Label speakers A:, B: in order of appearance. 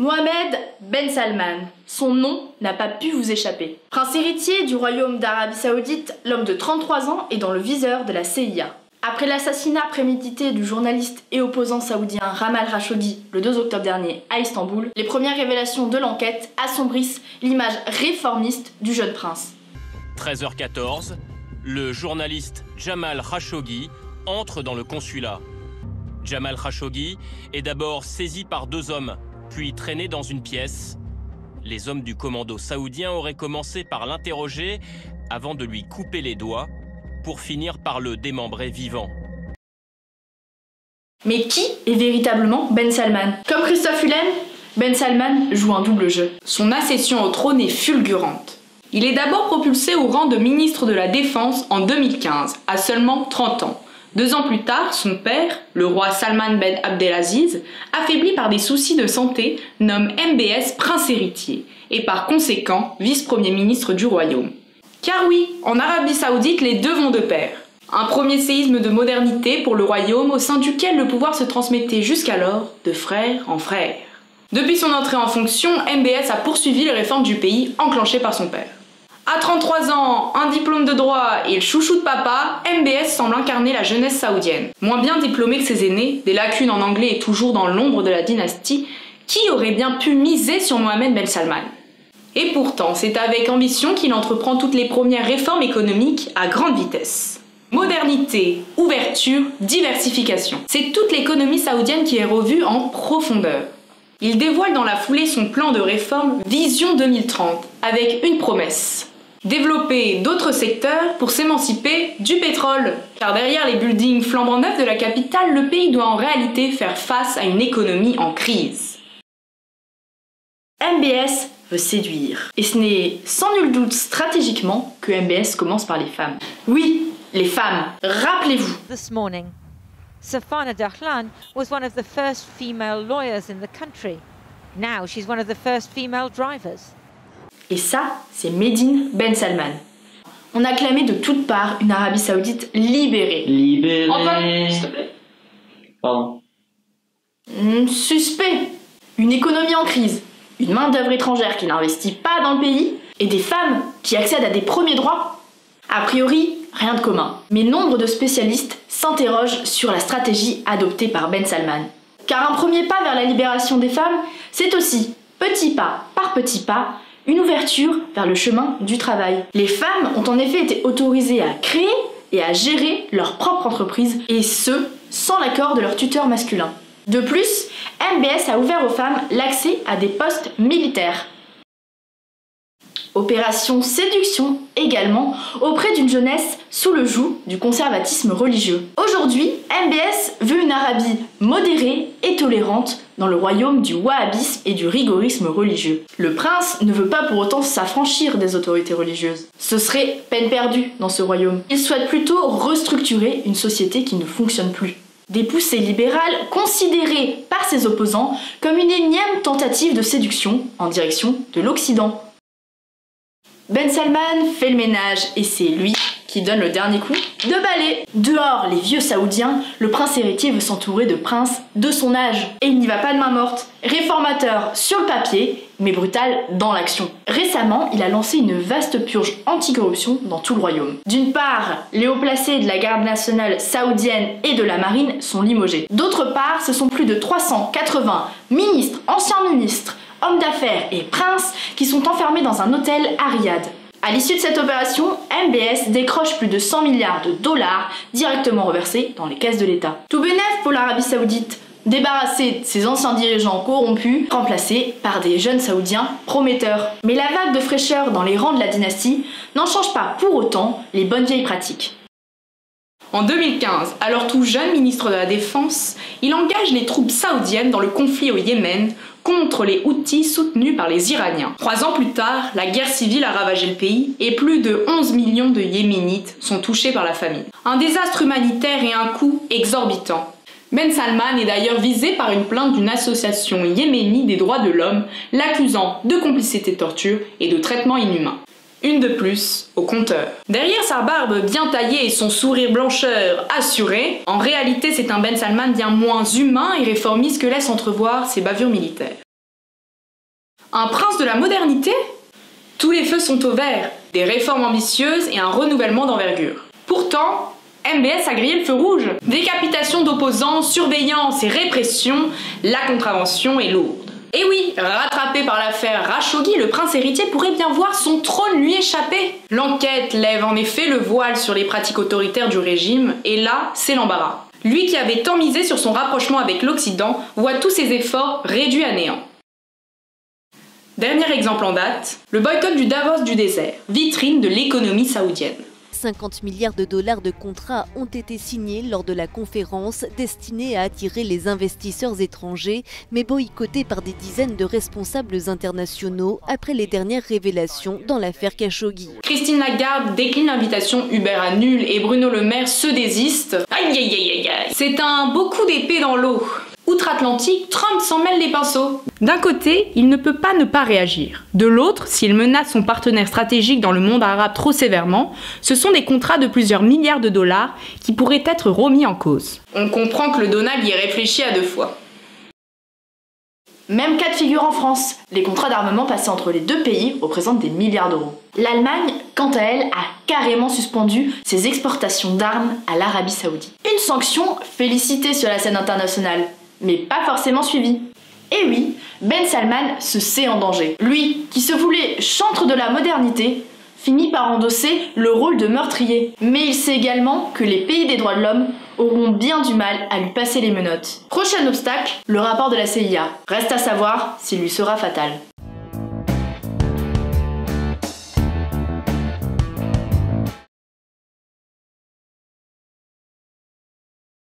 A: Mohammed Ben Salman, son nom n'a pas pu vous échapper. Prince héritier du royaume d'Arabie Saoudite, l'homme de 33 ans est dans le viseur de la CIA. Après l'assassinat prémédité du journaliste et opposant saoudien Jamal Khashoggi le 2 octobre dernier à Istanbul, les premières révélations de l'enquête assombrissent l'image réformiste du jeune prince.
B: 13h14, le journaliste Jamal Khashoggi entre dans le consulat. Jamal Khashoggi est d'abord saisi par 2 hommes, puis traîné dans une pièce. Les hommes du commando saoudien auraient commencé par l'interroger avant de lui couper les doigts, pour finir par le démembrer vivant.
A: Mais qui est véritablement Ben Salman? Comme Christophe Hulen, Ben Salman joue un double jeu.
C: Son accession au trône est fulgurante. Il est d'abord propulsé au rang de ministre de la Défense en 2015, à seulement 30 ans. 2 ans plus tard, son père, le roi Salman Ben Abdelaziz, affaibli par des soucis de santé, nomme MBS prince héritier et par conséquent vice-premier ministre du royaume. Car oui, en Arabie Saoudite, les deux vont de pair. Un premier séisme de modernité pour le royaume au sein duquel le pouvoir se transmettait jusqu'alors de frère en frère. Depuis son entrée en fonction, MBS a poursuivi les réformes du pays enclenchées par son père. À 33 ans, un diplôme de droit et le chouchou de papa, MBS semble incarner la jeunesse saoudienne. Moins bien diplômé que ses aînés, des lacunes en anglais et toujours dans l'ombre de la dynastie, qui aurait bien pu miser sur Mohammed Ben Salman? Et pourtant, c'est avec ambition qu'il entreprend toutes les premières réformes économiques à grande vitesse. Modernité, ouverture, diversification. C'est toute l'économie saoudienne qui est revue en profondeur. Il dévoile dans la foulée son plan de réforme Vision 2030, avec une promesse. Développer d'autres secteurs pour s'émanciper du pétrole. Car derrière les buildings flambant neufs de la capitale, le pays doit en réalité faire face à une économie en crise.
A: MBS veut séduire. Et ce n'est sans nul doute stratégiquement que MBS commence par les femmes. Oui, les femmes, rappelez-vous.
D: This morning, Safana Dahlan was one of the first female lawyers in the country. Now she's one of the first female drivers.
A: Et ça, c'est Medine Ben Salman. On a clamé de toutes parts une Arabie Saoudite libérée.
E: Libérée.
A: Antoine, s'il te plaît.
E: Pardon.
A: Suspect. Une économie en crise. Une main-d'œuvre étrangère qui n'investit pas dans le pays, et des femmes qui accèdent à des premiers droits. A priori, rien de commun. Mais nombre de spécialistes s'interrogent sur la stratégie adoptée par Ben Salman. Car un premier pas vers la libération des femmes, c'est aussi, petit pas par petit pas, une ouverture vers le chemin du travail. Les femmes ont en effet été autorisées à créer et à gérer leur propre entreprise, et ce, sans l'accord de leur tuteur masculin. De plus, MBS a ouvert aux femmes l'accès à des postes militaires. Opération séduction également auprès d'une jeunesse sous le joug du conservatisme religieux. Aujourd'hui, MBS veut une Arabie modérée et tolérante dans le royaume du wahhabisme et du rigorisme religieux. Le prince ne veut pas pour autant s'affranchir des autorités religieuses. Ce serait peine perdue dans ce royaume. Il souhaite plutôt restructurer une société qui ne fonctionne plus. Des poussées libérales considérées par ses opposants comme une énième tentative de séduction en direction de l'Occident. Ben Salman fait le ménage et c'est lui qui donne le dernier coup de balai. Dehors, les vieux saoudiens, le prince héritier veut s'entourer de princes de son âge. Et il n'y va pas de main morte. Réformateur sur le papier, mais brutal dans l'action. Récemment, il a lancé une vaste purge anticorruption dans tout le royaume. D'une part, les hauts placés de la garde nationale saoudienne et de la marine sont limogés. D'autre part, ce sont plus de 380 ministres, anciens ministres, hommes d'affaires et princes qui sont enfermés dans un hôtel à Riyad. À l'issue de cette opération, MBS décroche plus de 100 milliards de dollars directement reversés dans les caisses de l'État. Tout bénef pour l'Arabie Saoudite, débarrassée de ses anciens dirigeants corrompus, remplacés par des jeunes Saoudiens prometteurs. Mais la vague de fraîcheur dans les rangs de la dynastie n'en change pas pour autant les bonnes vieilles pratiques.
C: En 2015, alors tout jeune ministre de la Défense, il engage les troupes saoudiennes dans le conflit au Yémen contre les Houthis soutenus par les Iraniens. 3 ans plus tard, la guerre civile a ravagé le pays et plus de 11 millions de Yéménites sont touchés par la famine. Un désastre humanitaire et un coût exorbitant. Ben Salman est d'ailleurs visé par une plainte d'une association yéménite des droits de l'homme, l'accusant de complicité de torture et de traitement inhumain. Une de plus au compteur. Derrière sa barbe bien taillée et son sourire blancheur assuré, en réalité c'est un Ben Salman bien moins humain et réformiste que laisse entrevoir ses bavures militaires. Un prince de la modernité? Tous les feux sont au vert, des réformes ambitieuses et un renouvellement d'envergure. Pourtant, MBS a grillé le feu rouge. Décapitation d'opposants, surveillance et répression, la contravention est lourde. Et oui, rattrapé par l'affaire Khashoggi, le prince héritier pourrait bien voir son trône lui échapper. L'enquête lève en effet le voile sur les pratiques autoritaires du régime, et là, c'est l'embarras. Lui qui avait tant misé sur son rapprochement avec l'Occident voit tous ses efforts réduits à néant. Dernier exemple en date, le boycott du Davos du désert, vitrine de l'économie saoudienne.
E: 50 milliards de dollars de contrats ont été signés lors de la conférence destinée à attirer les investisseurs étrangers, mais boycottés par des dizaines de responsables internationaux après les dernières révélations dans l'affaire Khashoggi.
C: Christine Lagarde décline l'invitation, Uber annule et Bruno Le Maire se désiste. Aïe aïe aïe aïe aïe. C'est un beau coup d'épée dans l'eau. Outre-Atlantique, Trump s'en mêle les pinceaux. D'un côté, il ne peut pas ne pas réagir. De l'autre, s'il menace son partenaire stratégique dans le monde arabe trop sévèrement, ce sont des contrats de plusieurs milliards de dollars qui pourraient être remis en cause. On comprend que le Donald y ait réfléchi à 2 fois.
A: Même cas de figure en France. Les contrats d'armement passés entre les deux pays représentent des milliards d'euros. L'Allemagne, quant à elle, a carrément suspendu ses exportations d'armes à l'Arabie Saoudite. Une sanction félicitée sur la scène internationale, mais pas forcément suivie. Et oui, Ben Salman se sait en danger. Lui, qui se voulait chantre de la modernité, finit par endosser le rôle de meurtrier. Mais il sait également que les pays des droits de l'homme auront bien du mal à lui passer les menottes. Prochain obstacle, le rapport de la CIA. Reste à savoir s'il lui sera fatal.